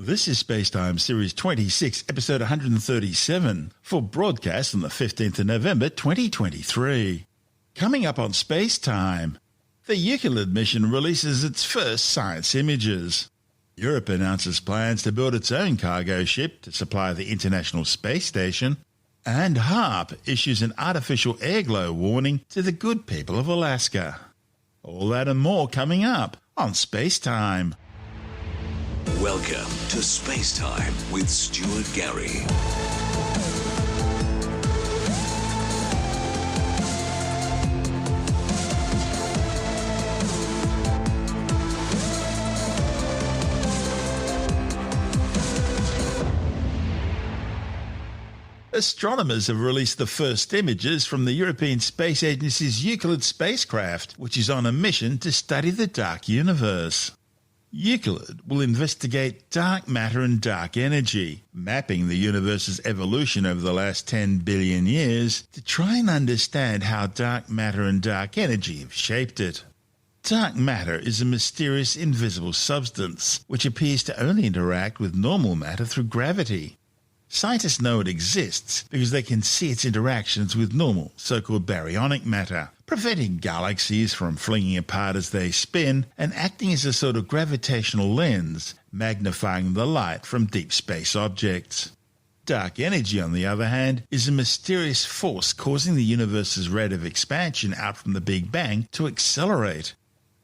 This is SpaceTime Series 26, Episode 137, for broadcast on the 15th of November 2023. Coming up on SpaceTime, the Euclid mission releases its first science images. Europe announces plans to build its own cargo ship to supply the International Space Station. And HAARP issues an artificial airglow warning to the good people of Alaska. All that and more coming up on SpaceTime. Welcome to SpaceTime with Stuart Gary. Astronomers have released the first images from the European Space Agency's Euclid spacecraft, which is on a mission to study the dark universe. Euclid will investigate dark matter and dark energy, mapping the universe's evolution over the last 10 billion years to try and understand how dark matter and dark energy have shaped it. Dark matter is a mysterious invisible substance which appears to only interact with normal matter through gravity. Scientists know it exists because they can see its interactions with normal, so-called baryonic matter, preventing galaxies from flinging apart as they spin and acting as a sort of gravitational lens, magnifying the light from deep space objects. Dark energy, on the other hand, is a mysterious force causing the universe's rate of expansion out from the Big Bang to accelerate.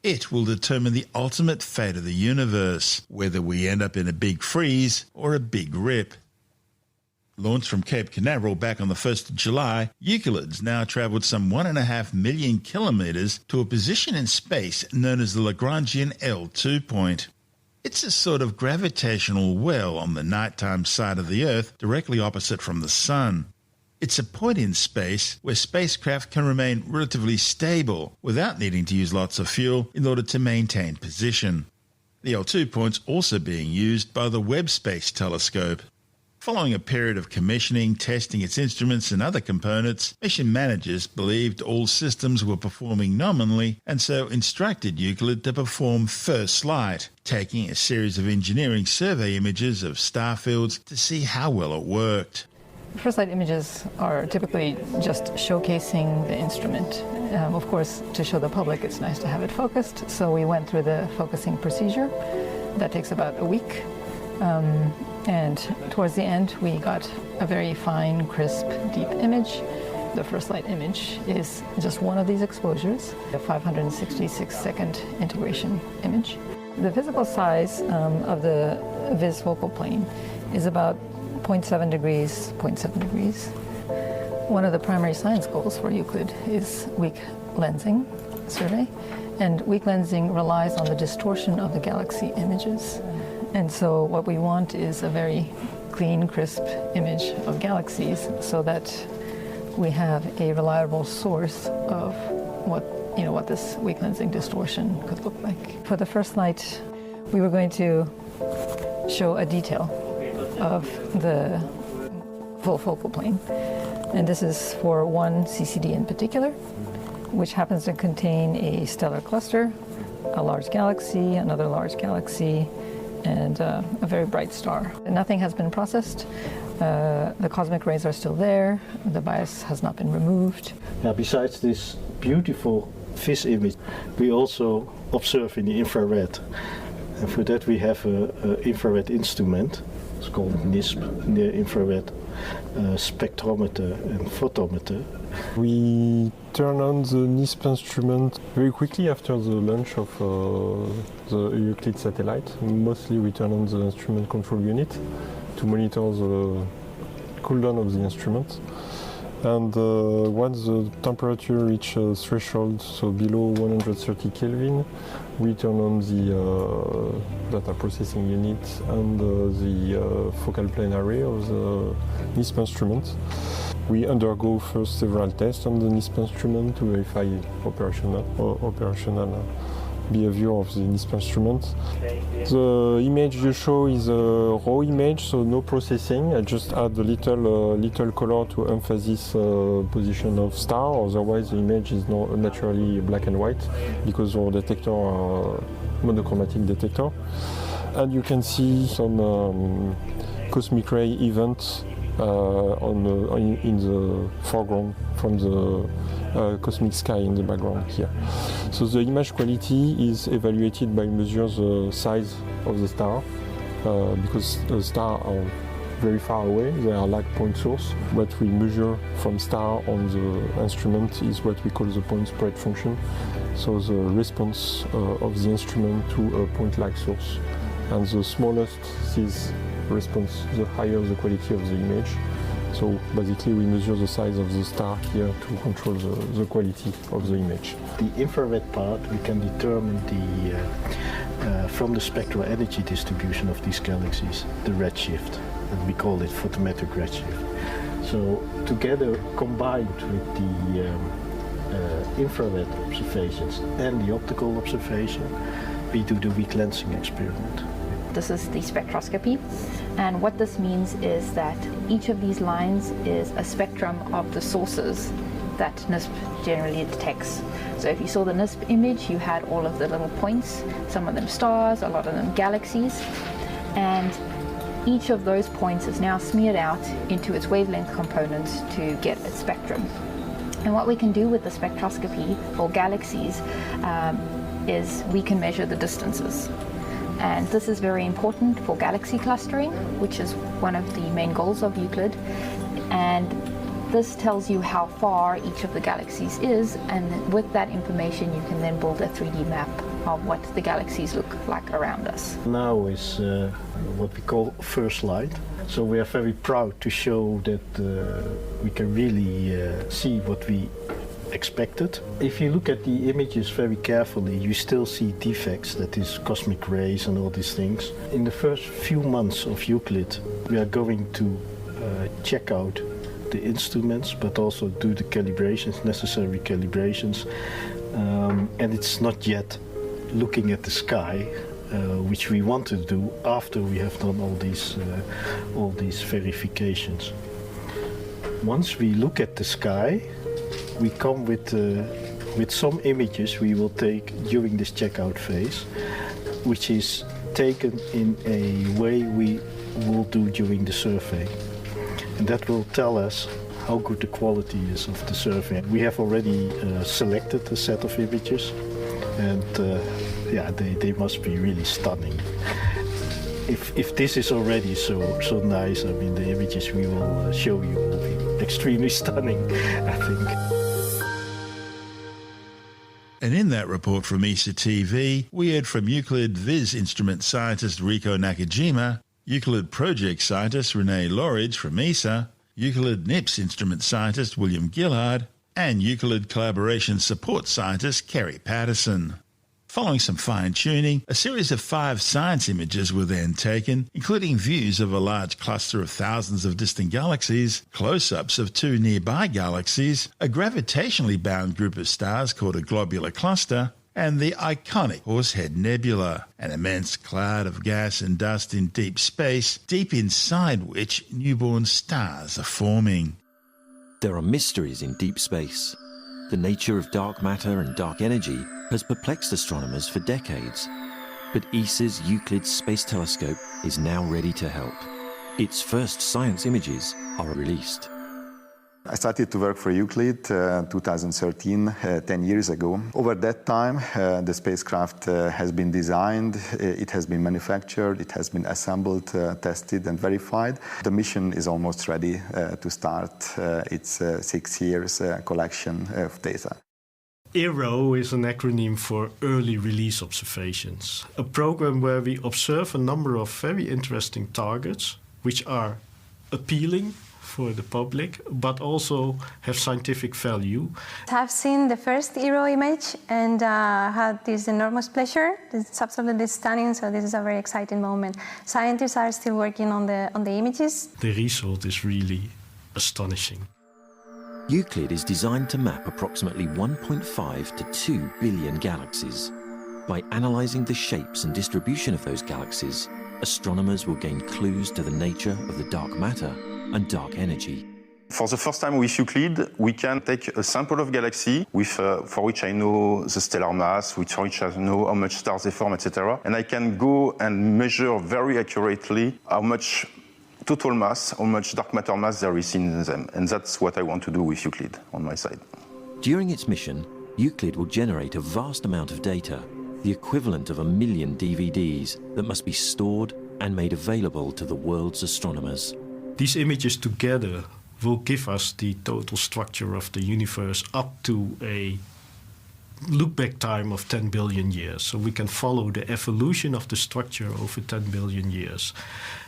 It will determine the ultimate fate of the universe, whether we end up in a big freeze or a big rip. Launched from Cape Canaveral back on the 1st of July, Euclid's now travelled some 1.5 million kilometres to a position in space known as the Lagrangian L2 point. It's a sort of gravitational well on the nighttime side of the Earth directly opposite from the Sun. It's a point in space where spacecraft can remain relatively stable without needing to use lots of fuel in order to maintain position. The L2 point's also being used by the Webb Space Telescope. Following a period of commissioning, testing its instruments and other components, mission managers believed all systems were performing nominally and so instructed Euclid to perform first light, taking a series of engineering survey images of star fields to see how well it worked. First light images are typically just showcasing the instrument. Of course, to show the public, it's nice to have it focused, so we went through the focusing procedure. That takes about a week. And towards the end, we got a very fine, crisp, deep image. The first light image is just one of these exposures, a 566-second integration image. The physical size of the vis focal plane is about 0.7 degrees, 0.7 degrees. One of the primary science goals for Euclid is weak lensing survey, and weak lensing relies on the distortion of the galaxy images. And so what we want is a very clean, crisp image of galaxies so that we have a reliable source of what this weak lensing distortion could look like. For the first light, we were going to show a detail of the full focal plane. And this is for one CCD in particular, which happens to contain a stellar cluster, a large galaxy, another large galaxy, and a very bright star. Nothing has been processed. The cosmic rays are still there. The bias has not been removed. Now, besides this beautiful vis image, we also observe in the infrared. And for that we have an infrared instrument. It's called NISP, Near Infrared Spectrometer and Photometer. We turn on the NISP instrument very quickly after the launch of the Euclid satellite. Mostly we turn on the instrument control unit to monitor the cooldown of the instrument. And once the temperature reaches threshold, so below 130 Kelvin, we turn on the data processing unit and the focal plane array of the NISP instrument. We undergo first several tests on the NISP instrument to verify operational behavior of the NISP instrument. The image you show is a raw image, so no processing. I just add a little color to emphasize position of star. Otherwise, the image is not naturally black and white because our detector are monochromatic detector. And you can see some cosmic ray events in the foreground from the cosmic sky in the background here. So the image quality is evaluated by measuring the size of the star, because the stars are very far away, they are like point source. What we measure from star on the instrument is what we call the point spread function. So the response of the instrument to a point-like source. And the smallest this response, the higher the quality of the image. So basically we measure the size of the star here to control the quality of the image. The infrared part we can determine from the spectral energy distribution of these galaxies, the redshift, and we call it photometric redshift. So together, combined with the infrared observations and the optical observation, we do the weak lensing experiment. This is the spectroscopy, and what this means is that each of these lines is a spectrum of the sources that NISP generally detects. So if you saw the NISP image, you had all of the little points, some of them stars, a lot of them galaxies, and each of those points is now smeared out into its wavelength components to get its spectrum. And what we can do with the spectroscopy for galaxies is we can measure the distances. And this is very important for galaxy clustering, which is one of the main goals of Euclid. And this tells you how far each of the galaxies is, and with that information you can then build a 3D map of what the galaxies look like around us. Now is what we call first light. So we are very proud to show that we can really see what we expected. If you look at the images very carefully, you still see defects, that is cosmic rays and all these things. In the first few months of Euclid, we are going to check out the instruments, but also do the calibrations, necessary calibrations. And it's not yet looking at the sky, which we want to do after we have done all these verifications. Once we look at the sky, we come with some images we will take during this checkout phase, which is taken in a way we will do during the survey. And that will tell us how good the quality is of the survey. We have already selected a set of images, and yeah, they must be really stunning. If this is already so nice, I mean, the images we will show you will be extremely stunning, I think. And in that report from ESA TV, we heard from Euclid Viz instrument scientist Rico Nakajima, Euclid project scientist Renee Loridge from ESA, Euclid NIPS instrument scientist William Gillard, and Euclid collaboration support scientist Kerry Patterson. Following some fine-tuning, a series of 5 science images were then taken, including views of a large cluster of thousands of distant galaxies, close-ups of 2 nearby galaxies, a gravitationally bound group of stars called a globular cluster, and the iconic Horsehead Nebula, an immense cloud of gas and dust in deep space, deep inside which newborn stars are forming. There are mysteries in deep space. The nature of dark matter and dark energy has perplexed astronomers for decades. But ESA's Euclid Space Telescope is now ready to help. Its first science images are released. I started to work for Euclid 2013, 10 years ago. Over that time, the spacecraft has been designed, it has been manufactured, it has been assembled, tested and verified. The mission is almost ready to start its 6 years collection of data. ERO is an acronym for Early Release Observations, a program where we observe a number of very interesting targets which are appealing for the public, but also have scientific value. I've seen the first ERO image and had this enormous pleasure. It's absolutely stunning, so this is a very exciting moment. Scientists are still working on the images. The result is really astonishing. Euclid is designed to map approximately 1.5 to 2 billion galaxies. By analysing the shapes and distribution of those galaxies, astronomers will gain clues to the nature of the dark matter and dark energy. For the first time with Euclid, we can take a sample of galaxy for which I know the stellar mass, for which I know how much stars they form, etc. And I can go and measure very accurately how much total mass, how much dark matter mass there is in them. And that's what I want to do with Euclid on my side. During its mission, Euclid will generate a vast amount of data, the equivalent of 1 million DVDs that must be stored and made available to the world's astronomers. These images together will give us the total structure of the universe up to a look-back time of 10 billion years. So we can follow the evolution of the structure over 10 billion years.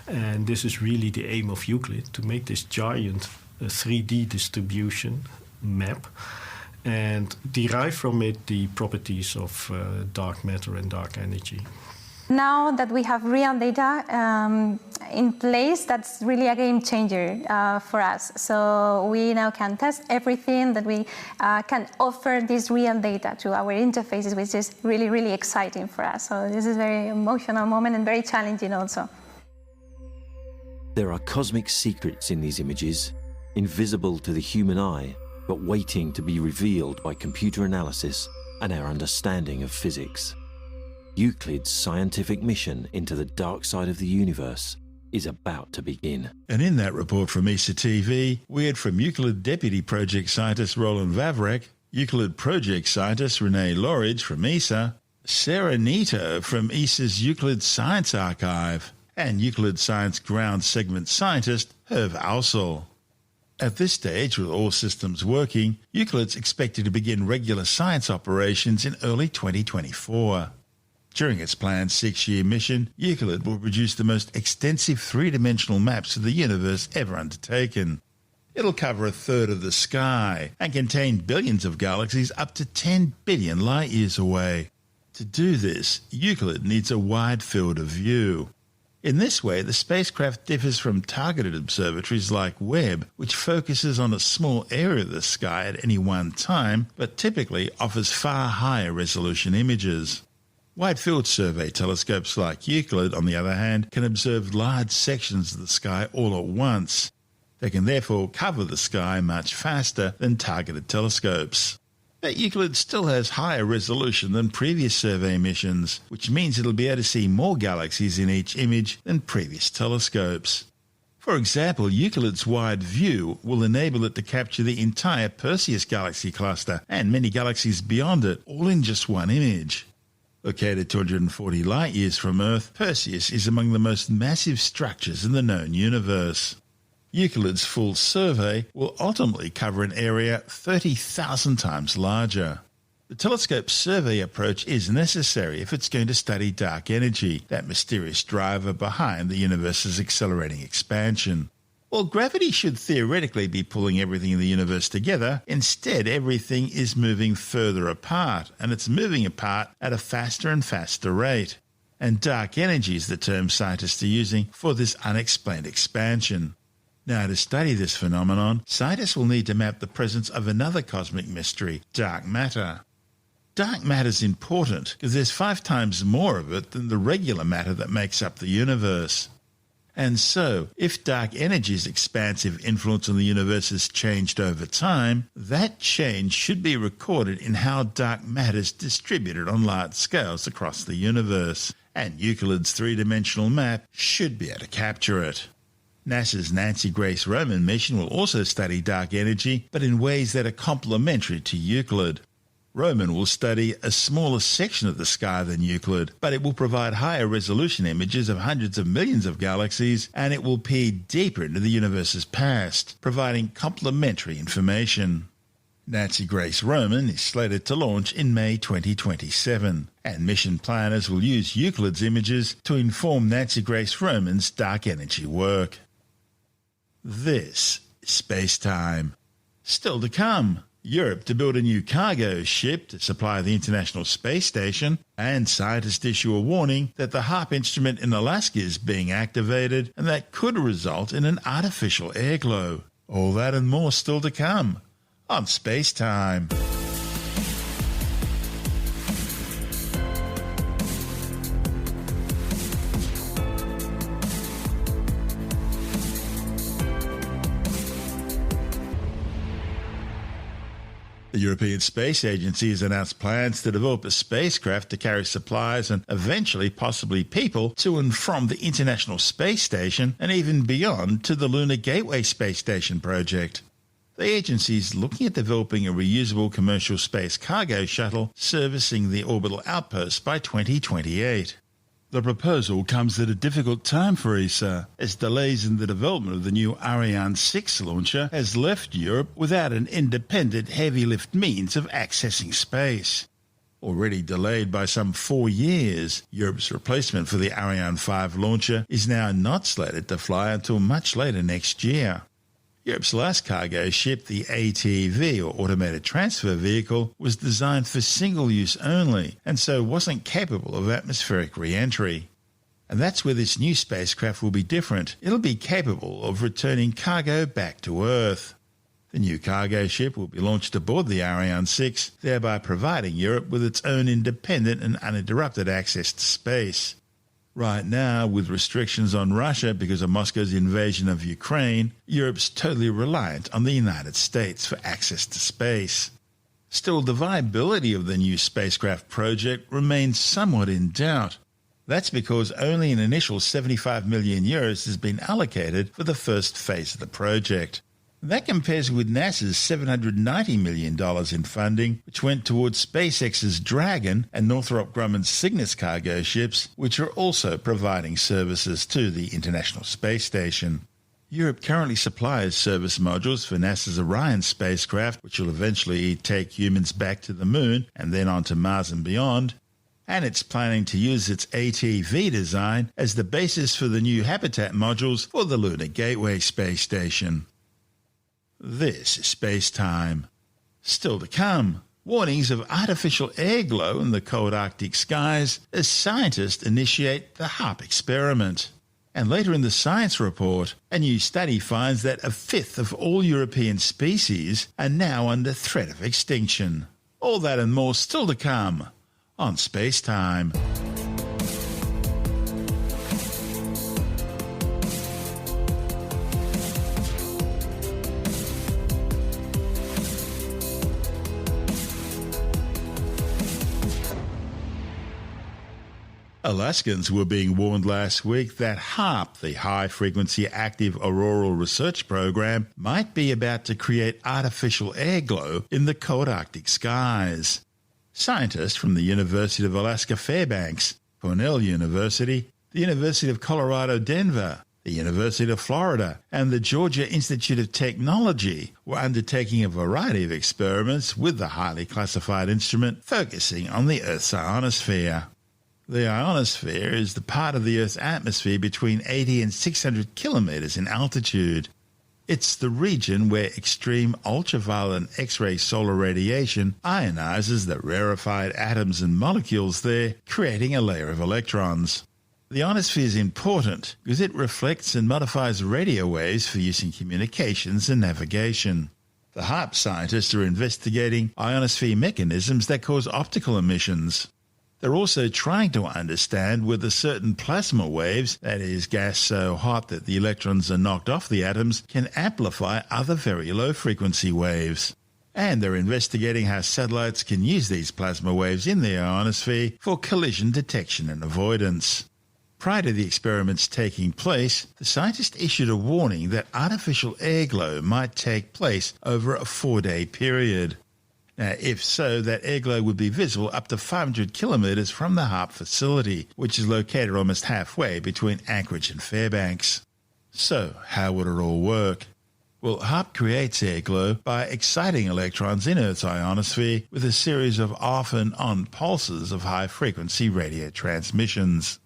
And this is really the aim of Euclid, to make this giant 3D distribution map and derive from it the properties of dark matter and dark energy. Now that we have real data in place, that's really a game changer for us. So we now can test everything, that we can offer this real data to our interfaces, which is really, really exciting for us. So this is a very emotional moment and very challenging also. There are cosmic secrets in these images, invisible to the human eye, but waiting to be revealed by computer analysis and our understanding of physics. Euclid's scientific mission into the dark side of the universe is about to begin. And in that report from ESA TV, we heard from Euclid Deputy Project Scientist Roland Vavrek, Euclid Project Scientist Renee Loridge from ESA, Sarah Neto from ESA's Euclid Science Archive, and Euclid Science Ground Segment Scientist Herve Aussel. At this stage, with all systems working, Euclid's expected to begin regular science operations in early 2024. During its planned 6-year mission, Euclid will produce the most extensive three-dimensional maps of the universe ever undertaken. It'll cover a third of the sky and contain billions of galaxies up to 10 billion light-years away. To do this, Euclid needs a wide field of view. In this way, the spacecraft differs from targeted observatories like Webb, which focuses on a small area of the sky at any one time, but typically offers far higher resolution images. Wide-field survey telescopes like Euclid, on the other hand, can observe large sections of the sky all at once. They can therefore cover the sky much faster than targeted telescopes. But Euclid still has higher resolution than previous survey missions, which means it'll be able to see more galaxies in each image than previous telescopes. For example, Euclid's wide view will enable it to capture the entire Perseus galaxy cluster and many galaxies beyond it, all in just one image. Located 240 light-years from Earth, Perseus is among the most massive structures in the known universe. Euclid's full survey will ultimately cover an area 30,000 times larger. The telescope's survey approach is necessary if it's going to study dark energy, that mysterious driver behind the universe's accelerating expansion. While gravity should theoretically be pulling everything in the universe together, instead everything is moving further apart, and it's moving apart at a faster and faster rate. And dark energy is the term scientists are using for this unexplained expansion. Now, to study this phenomenon, scientists will need to map the presence of another cosmic mystery, dark matter. Dark matter is important because there's 5 times more of it than the regular matter that makes up the universe. And so, if dark energy's expansive influence on the universe has changed over time, that change should be recorded in how dark matter is distributed on large scales across the universe, and Euclid's three-dimensional map should be able to capture it. NASA's Nancy Grace Roman mission will also study dark energy, but in ways that are complementary to Euclid. Roman will study a smaller section of the sky than Euclid, but it will provide higher resolution images of hundreds of millions of galaxies, and it will peer deeper into the universe's past, providing complementary information. Nancy Grace Roman is slated to launch in May 2027, and mission planners will use Euclid's images to inform Nancy Grace Roman's dark energy work. This is SpaceTime. Still to come, Europe to build a new cargo ship to supply the International Space Station, and scientists issue a warning that the HAARP instrument in Alaska is being activated and that could result in an artificial airglow. All that and more still to come on SpaceTime. The European Space Agency has announced plans to develop a spacecraft to carry supplies and eventually possibly people to and from the International Space Station and even beyond to the Lunar Gateway Space Station project. The agency is looking at developing a reusable commercial space cargo shuttle servicing the orbital outpost by 2028. The proposal comes at a difficult time for ESA, as delays in the development of the new Ariane 6 launcher has left Europe without an independent heavy-lift means of accessing space. Already delayed by some 4 years, Europe's replacement for the Ariane 5 launcher is now not slated to fly until much later next year. Europe's last cargo ship, the ATV, or Automated Transfer Vehicle, was designed for single use only and so wasn't capable of atmospheric re-entry. And that's where this new spacecraft will be different. It'll be capable of returning cargo back to Earth. The new cargo ship will be launched aboard the Ariane 6, thereby providing Europe with its own independent and uninterrupted access to space. Right now, with restrictions on Russia because of Moscow's invasion of Ukraine, Europe's totally reliant on the United States for access to space. Still, the viability of the new spacecraft project remains somewhat in doubt. That's because only an initial 75 million euros has been allocated for the first phase of the project. That compares with NASA's $790 million in funding, which went towards SpaceX's Dragon and Northrop Grumman's Cygnus cargo ships, which are also providing services to the International Space Station. Europe currently supplies service modules for NASA's Orion spacecraft, which will eventually take humans back to the Moon and then on to Mars and beyond, and it's planning to use its ATV design as the basis for the new habitat modules for the Lunar Gateway Space Station. This is SpaceTime. Still to come, warnings of artificial airglow in the cold Arctic skies as scientists initiate the HAARP experiment. And later in the Science Report, a new study finds that a fifth of all European species are now under threat of extinction. All that and more still to come on SpaceTime. Alaskans were being warned last week that HAARP, the High Frequency Active Auroral Research Program, might be about to create artificial airglow in the cold Arctic skies. Scientists from the University of Alaska Fairbanks, Cornell University, the University of Colorado Denver, the University of Florida, and the Georgia Institute of Technology were undertaking a variety of experiments with the highly classified instrument focusing on the Earth's ionosphere. The ionosphere is the part of the Earth's atmosphere between 80 and 600 kilometers in altitude. It's the region where extreme ultraviolet X-ray solar radiation ionizes the rarefied atoms and molecules there, creating a layer of electrons. The ionosphere is important because it reflects and modifies radio waves for use in communications and navigation. The HAARP scientists are investigating ionosphere mechanisms that cause optical emissions. They're also trying to understand whether certain plasma waves, that is, gas so hot that the electrons are knocked off the atoms, can amplify other very low-frequency waves. And they're investigating how satellites can use these plasma waves in the ionosphere for collision detection and avoidance. Prior to the experiments taking place, the scientists issued a warning that artificial airglow might take place over a 4-day period. Now, if so, that airglow would be visible up to 500 kilometers from the HAARP facility, which is located almost halfway between Anchorage and Fairbanks. So, how would it all work? Well, HAARP creates airglow by exciting electrons in Earth's ionosphere with a series of off and on pulses of high-frequency radio transmissions.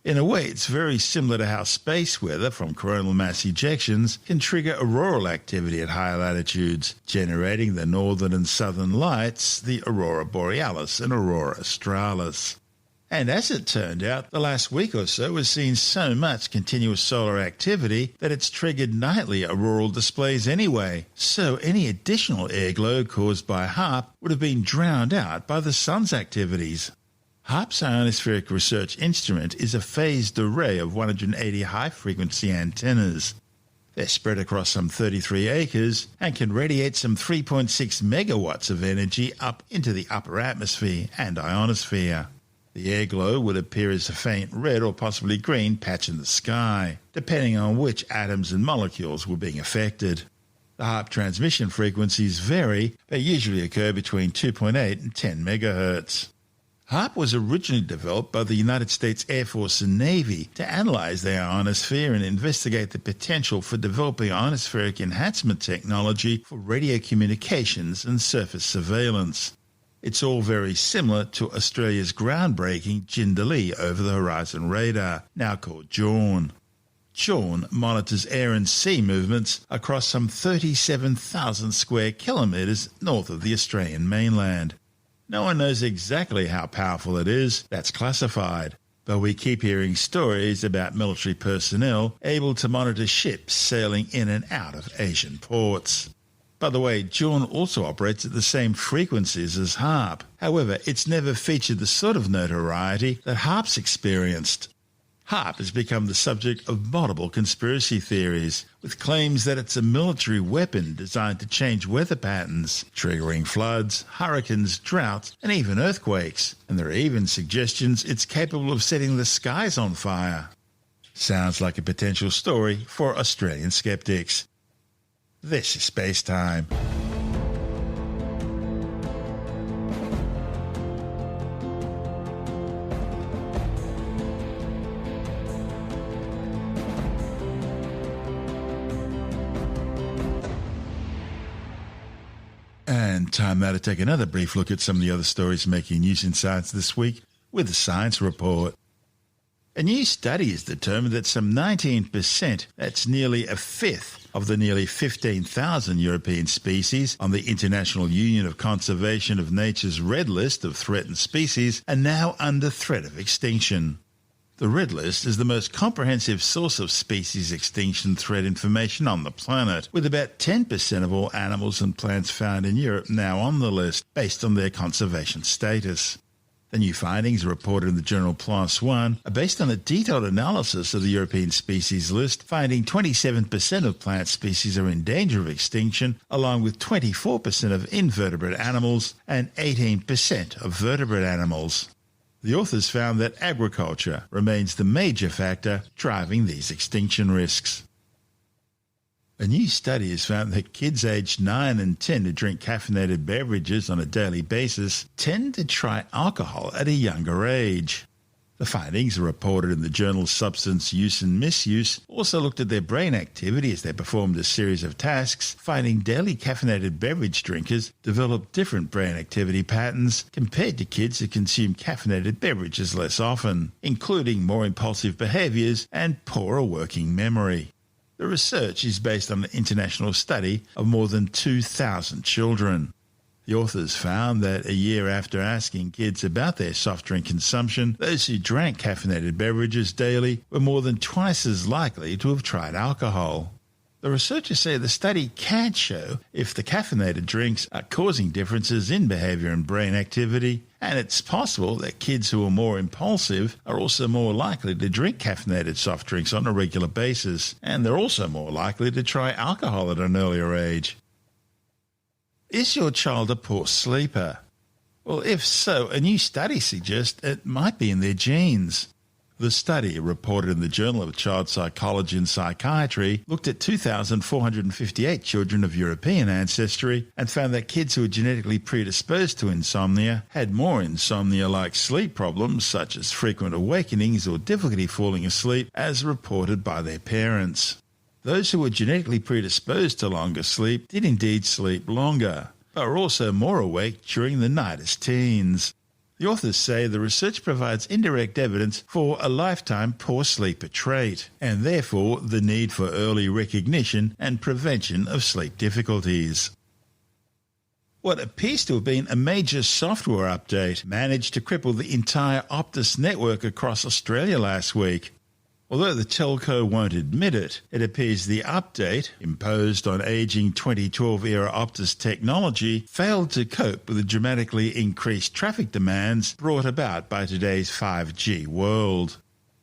In a way, it's very similar to how space weather from coronal mass ejections can trigger auroral activity at higher latitudes, generating the northern and southern lights, the aurora borealis and aurora australis. And as it turned out, the last week or so has seen so much continuous solar activity that it's triggered nightly auroral displays anyway, so any additional airglow caused by HAARP would have been drowned out by the sun's activities. HAARP's ionospheric research instrument is a phased array of 180 high-frequency antennas. They're spread across some 33 acres and can radiate some 3.6 megawatts of energy up into the upper atmosphere and ionosphere. The airglow would appear as a faint red or possibly green patch in the sky, depending on which atoms and molecules were being affected. The HAARP transmission frequencies vary, but usually occur between 2.8 and 10 megahertz. HAARP was originally developed by the United States Air Force and Navy to analyze the ionosphere and investigate the potential for developing ionospheric enhancement technology for radio communications and surface surveillance. It's all very similar to Australia's groundbreaking Jindalee over-the-horizon radar, now called JAWN. JAWN monitors air and sea movements across some 37,000 square kilometres north of the Australian mainland. No one knows exactly how powerful it is, that's classified, but we keep hearing stories about military personnel able to monitor ships sailing in and out of Asian ports. By the way, JAWN also operates at the same frequencies as HAARP. However, it's never featured the sort of notoriety that HAARP's experienced. HAARP has become the subject of multiple conspiracy theories, with claims that it's a military weapon designed to change weather patterns, triggering floods, hurricanes, droughts, and even earthquakes. And there are even suggestions it's capable of setting the skies on fire. Sounds like a potential story for Australian skeptics. This is Space Time. And time now to take another brief look at some of the other stories making news in science this week with the Science Report. A new study has determined that some 19%, that's nearly a fifth of the nearly 15,000 European species on the International Union of Conservation of Nature's Red List of threatened species, are now under threat of extinction. The Red List is the most comprehensive source of species extinction threat information on the planet, with about 10% of all animals and plants found in Europe now on the list, based on their conservation status. The new findings, reported in the journal PLOS ONE, are based on a detailed analysis of the European species list, finding 27% of plant species are in danger of extinction, along with 24% of invertebrate animals and 18% of vertebrate animals. The authors found that agriculture remains the major factor driving these extinction risks. A new study has found that kids aged 9 and 10 who drink caffeinated beverages on a daily basis tend to try alcohol at a younger age. The findings, reported in the journal Substance Use and Misuse, also looked at their brain activity as they performed a series of tasks, finding daily caffeinated beverage drinkers develop different brain activity patterns compared to kids who consume caffeinated beverages less often, including more impulsive behaviours and poorer working memory. The research is based on an international study of more than 2,000 children. The authors found that a year after asking kids about their soft drink consumption, those who drank caffeinated beverages daily were more than twice as likely to have tried alcohol. The researchers say the study can't show if the caffeinated drinks are causing differences in behaviour and brain activity, and it's possible that kids who are more impulsive are also more likely to drink caffeinated soft drinks on a regular basis, and they're also more likely to try alcohol at an earlier age. Is your child a poor sleeper? Well, if so, a new study suggests it might be in their genes. The study, reported in the Journal of Child Psychology and Psychiatry, looked at 2,458 children of European ancestry and found that kids who were genetically predisposed to insomnia had more insomnia-like sleep problems, such as frequent awakenings or difficulty falling asleep, as reported by their parents. Those who were genetically predisposed to longer sleep did indeed sleep longer, but were also more awake during the night as teens. The authors say the research provides indirect evidence for a lifetime poor sleeper trait, and therefore the need for early recognition and prevention of sleep difficulties. What appears to have been a major software update managed to cripple the entire Optus network across Australia last week. Although the telco won't admit it, it appears the update, imposed on ageing 2012-era Optus technology, failed to cope with the dramatically increased traffic demands brought about by today's 5G world.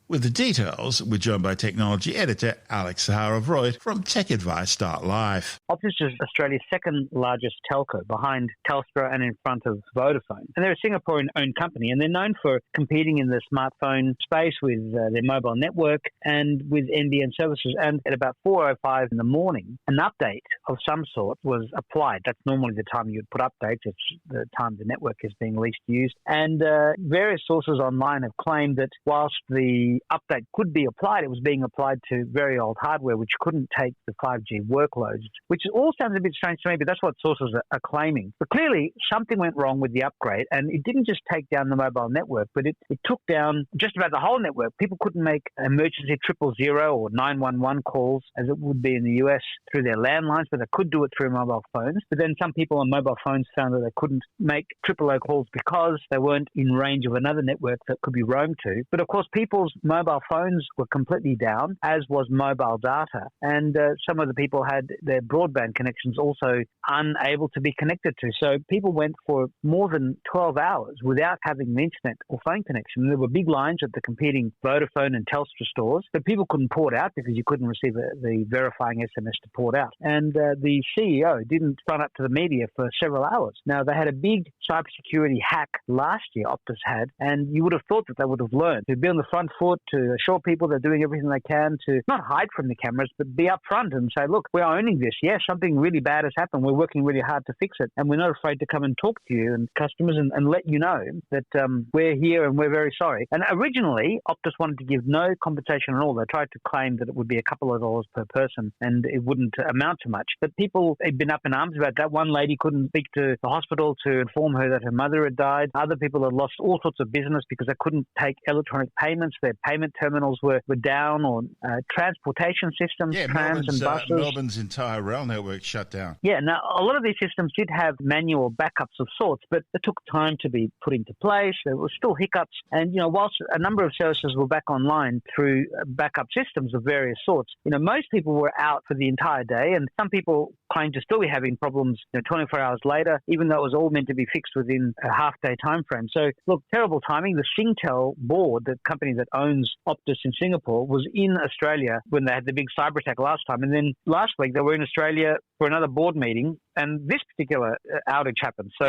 With the details, we're joined by technology editor Alex.Join from TechAdvice.Live. Optus is Australia's second largest telco, behind Telstra and in front of Vodafone. And they're a Singaporean-owned company, and they're known for competing in the smartphone space with their mobile network and with NBN services. And at about 4:05 in the morning, an update of some sort was applied. That's normally the time you'd put updates. It's the time the network is being least used. And various sources online have claimed that whilst the update could be applied, it was being applied to very old hardware which couldn't take the 5G workloads, which all sounds a bit strange to me, but that's what sources are claiming. But clearly something went wrong with the upgrade, and it didn't just take down the mobile network, but it took down just about the whole network. People couldn't make emergency 000 or 911 calls as it would be in the US through their landlines, but they could do it through mobile phones. But then some people on mobile phones found that they couldn't make 000 calls because they weren't in range of another network that could be roamed to. But of course, people's mobile phones were completely down, as was mobile data. And some of the people had their broadband connections also unable to be connected to. So people went for more than 12 hours without having an internet or phone connection. And there were big lines at the competing Vodafone and Telstra stores, but people couldn't port out because you couldn't receive the verifying SMS to port out. And the CEO didn't front up to the media for several hours. Now, they had a big cybersecurity hack last year, Optus had, and you would have thought that they would have learned to be on the front foot, to assure people they're doing everything they can to not hide from the cameras, but be upfront and say, look, we are owning this. Yes, something really bad has happened. We're working really hard to fix it. And we're not afraid to come and talk to you and customers and let you know that we're here and we're very sorry. And originally, Optus wanted to give no compensation at all. They tried to claim that it would be a couple of dollars per person and it wouldn't amount to much. But people had been up in arms about that. One lady couldn't speak to the hospital to inform her that her mother had died. Other people had lost all sorts of business because they couldn't take electronic payments. Their payment terminals were down, or transportation systems, trams and buses. Melbourne's entire rail network shut down. Yeah, now a lot of these systems did have manual backups of sorts, but it took time to be put into place. There were still hiccups. And, whilst a number of services were back online through backup systems of various sorts, most people were out for the entire day, and some people claim to still be having problems 24 hours later, even though it was all meant to be fixed within a half-day time frame. So, look, terrible timing. The Singtel board, the company that owns Optus in Singapore, was in Australia when they had the big cyber attack last time. And then last week they were in Australia for another board meeting, and this particular outage happened. So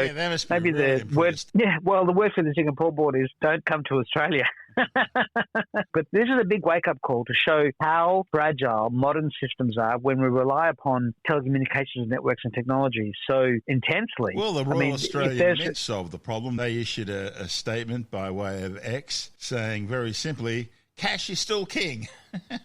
maybe really the word for the Singapore board is don't come to Australia. But this is a big wake-up call to show how fragile modern systems are when we rely upon telecommunications networks and technology so intensely. Well, the Royal Australian Mint solved the problem. They issued a statement by way of X saying very simply, cash is still king.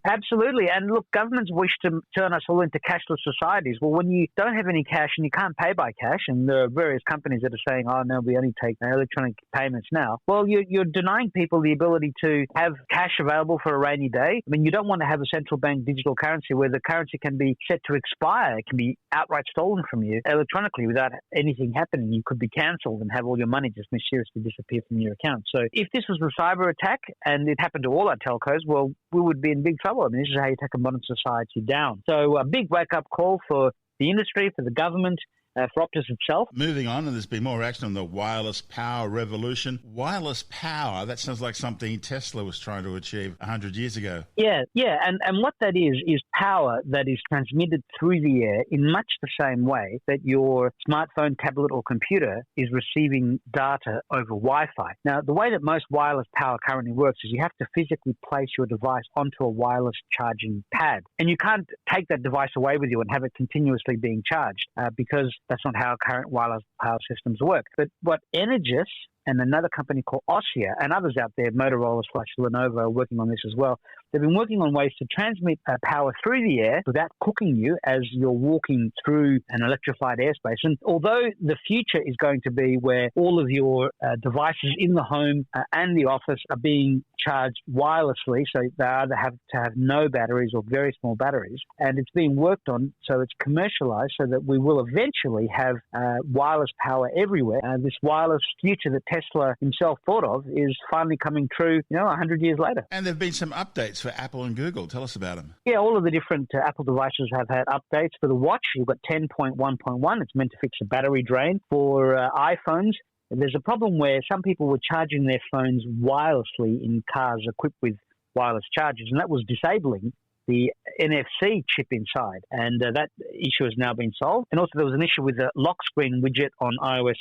Absolutely. And look, governments wish to turn us all into cashless societies. Well, when you don't have any cash and you can't pay by cash, and there are various companies that are saying, oh, no, we only take electronic payments now. Well, you're denying people the ability to have cash available for a rainy day. I mean, you don't want to have a central bank digital currency where the currency can be set to expire. It can be outright stolen from you electronically without anything happening. You could be cancelled and have all your money just mysteriously disappear from your account. So if this was a cyber attack and it happened to all our telcos, well, we would be in big trouble. I mean, this is how you take a modern society down. So a big wake-up call for the industry, for the government, for Optus itself. Moving on, and there's been more action on the wireless power revolution. Wireless power, that sounds like something Tesla was trying to achieve 100 years ago. Yeah, and what that is power that is transmitted through the air in much the same way that your smartphone, tablet or computer is receiving data over Wi-Fi. Now, the way that most wireless power currently works is you have to physically place your device onto a wireless charging pad. And you can't take that device away with you and have it continuously being charged because that's not how current wireless power systems work. But what Energis and another company called Ossia and others out there, Motorola/Lenovo, are working on this as well. They've been working on ways to transmit power through the air without cooking you as you're walking through an electrified airspace. And although the future is going to be where all of your devices in the home and the office are being charged wirelessly, so they either have to have no batteries or very small batteries, and it's being worked on so it's commercialized so that we will eventually have wireless power everywhere. This wireless future that Tesla himself thought of is finally coming true, 100 years later. And there have been some updates for Apple and Google. Tell us about them. Yeah, all of the different Apple devices have had updates. For the watch, you've got 10.1.1. It's meant to fix a battery drain. For iPhones, there's a problem where some people were charging their phones wirelessly in cars equipped with wireless chargers, and that was disabling the NFC chip inside, and that issue has now been solved. And also there was an issue with the lock screen widget on iOS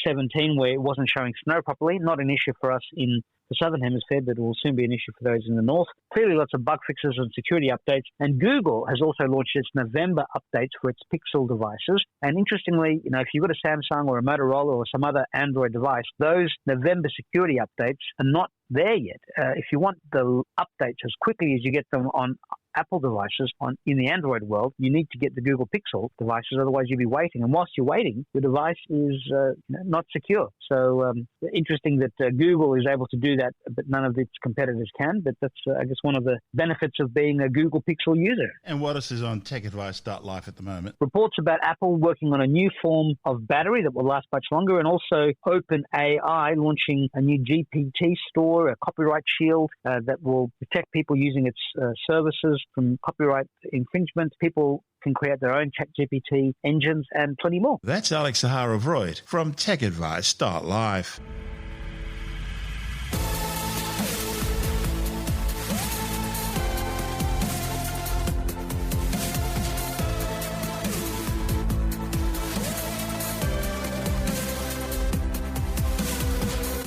17 where it wasn't showing snow properly. Not an issue for us in the Southern Hemisphere, but it will soon be an issue for those in the North. Clearly lots of bug fixes and security updates. And Google has also launched its November updates for its Pixel devices. And interestingly, if you've got a Samsung or a Motorola or some other Android device, those November security updates are not there yet. If you want the updates as quickly as you get them on Apple devices in the Android world, you need to get the Google Pixel devices, otherwise you'll be waiting. And whilst you're waiting, the device is not secure. So interesting that Google is able to do that, but none of its competitors can. But that's, I guess, one of the benefits of being a Google Pixel user. And what else is on TechAdvice.live at the moment? Reports about Apple working on a new form of battery that will last much longer, and also OpenAI launching a new GPT store, a copyright shield that will protect people using its services from copyright infringement. People can create their own ChatGPT engines and plenty more. That's Alex Zaharov-Reutt from TechAdvice.live.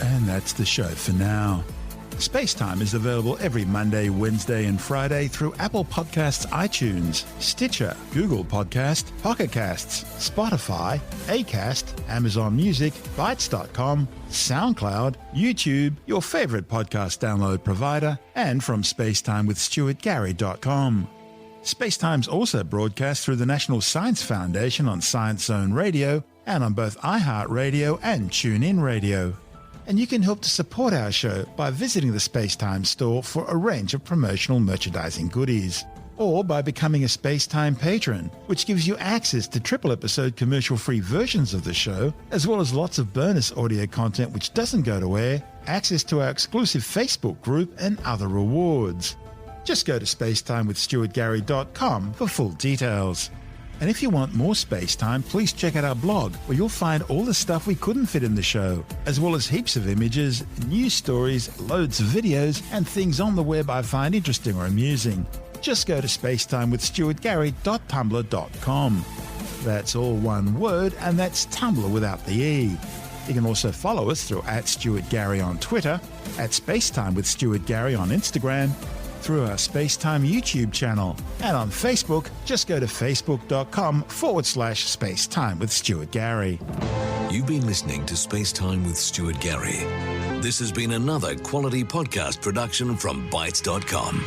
And that's the show for now. SpaceTime is available every Monday, Wednesday and Friday through Apple Podcasts, iTunes, Stitcher, Google Podcast, Pocket Casts, Spotify, Acast, Amazon Music, Bytes.com, SoundCloud, YouTube, your favourite podcast download provider, and from spacetimewithstuartgary.com. SpaceTime's also broadcast through the National Science Foundation on Science Zone Radio and on both iHeartRadio and TuneIn Radio. And you can help to support our show by visiting the SpaceTime store for a range of promotional merchandising goodies, or by becoming a SpaceTime patron, which gives you access to triple-episode commercial-free versions of the show, as well as lots of bonus audio content which doesn't go to air, access to our exclusive Facebook group, and other rewards. Just go to spacetimewithstuartgary.com for full details. And if you want more space time, please check out our blog, where you'll find all the stuff we couldn't fit in the show, as well as heaps of images, news stories, loads of videos, and things on the web I find interesting or amusing. Just go to spacetimewithstuartgary.tumblr.com. That's all one word, and that's Tumblr without the E. You can also follow us through @StuartGary on Twitter, @SpaceTimeWithStuartGary on Instagram, through our SpaceTime YouTube channel, and on Facebook, just go to facebook.com/SpaceTime with Stuart Gary. You've been listening to SpaceTime with Stuart Gary. This has been another quality podcast production from Bytes.com.